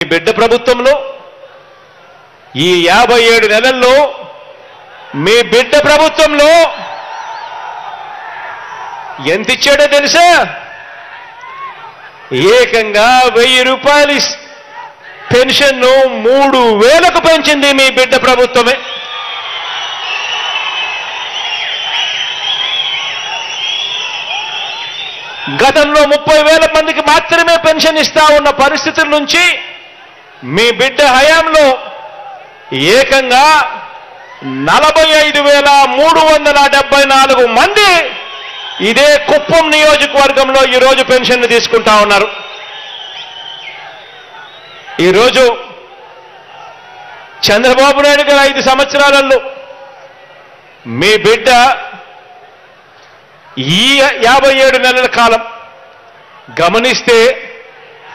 బిడ్డ ప్రభుత్వంలో ఈ 57 నెలల్లో మీ బిడ్డ ప్రభుత్వంలో ఎంత ఇచ్చాడో తెలుసా? ఏకంగా 1000 రూపాయలు పెన్షన్ను 3000కు పెంచింది మీ బిడ్డ ప్రభుత్వమే. గతంలో 30,000 మందికి మాత్రమే పెన్షన్ ఇస్తా ఉన్న పరిస్థితుల నుంచి మీ బిడ్డ హయాంలో ఏకంగా 45,374 మంది ఇదే కుప్పం నియోజకవర్గంలో ఈరోజు పెన్షన్ తీసుకుంటా ఉన్నారు. ఈరోజు చంద్రబాబు నాయుడు గారు 5 సంవత్సరాలలో మీ బిడ్డ ఈ 57 నెలల కాలం గమనిస్తే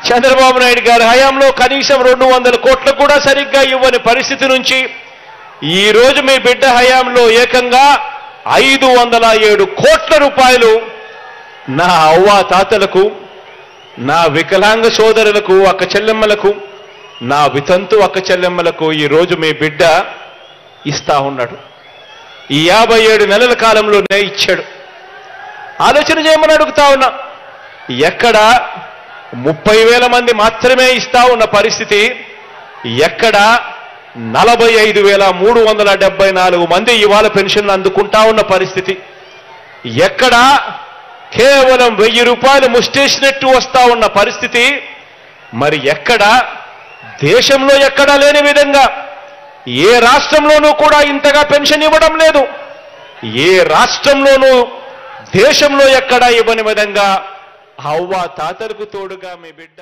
చంద్రబాబు నాయుడు గారి హయాంలో కనీసం 200 కోట్లు కూడా సరిగ్గా ఇవ్వని పరిస్థితి నుంచి ఈరోజు మీ బిడ్డ హయాంలో ఏకంగా 507 కోట్ల రూపాయలు నా అవ్వ తాతలకు, నా వికలాంగ సోదరులకు, అక్క చెల్లెమ్మలకు, నా వితంతు అక్క చెల్లెమ్మలకు ఈరోజు మీ బిడ్డ ఇస్తా ఉన్నాడు. ఈ 57 నెలల కాలంలోనే ఇచ్చాడు. ఆలోచన చేయమని అడుగుతా ఉన్నా. ఎక్కడ 30,000 మంది మాత్రమే ఇస్తా ఉన్న పరిస్థితి, ఎక్కడ 45,374 మంది ఇవాళ పెన్షన్లు అందుకుంటా ఉన్న పరిస్థితి, ఎక్కడ కేవలం 1000 రూపాయలు ముష్టేసినట్టు వస్తా ఉన్న పరిస్థితి, మరి ఎక్కడ దేశంలో ఎక్కడా లేని విధంగా ఏ రాష్ట్రంలోనూ కూడా ఇంతగా పెన్షన్ ఇవ్వడం లేదు. ఏ రాష్ట్రంలోనూ దేశంలో ఎక్కడా ఇవ్వని విధంగా అవ్వ తాతలకు తోడుగా మీ బిడ్డ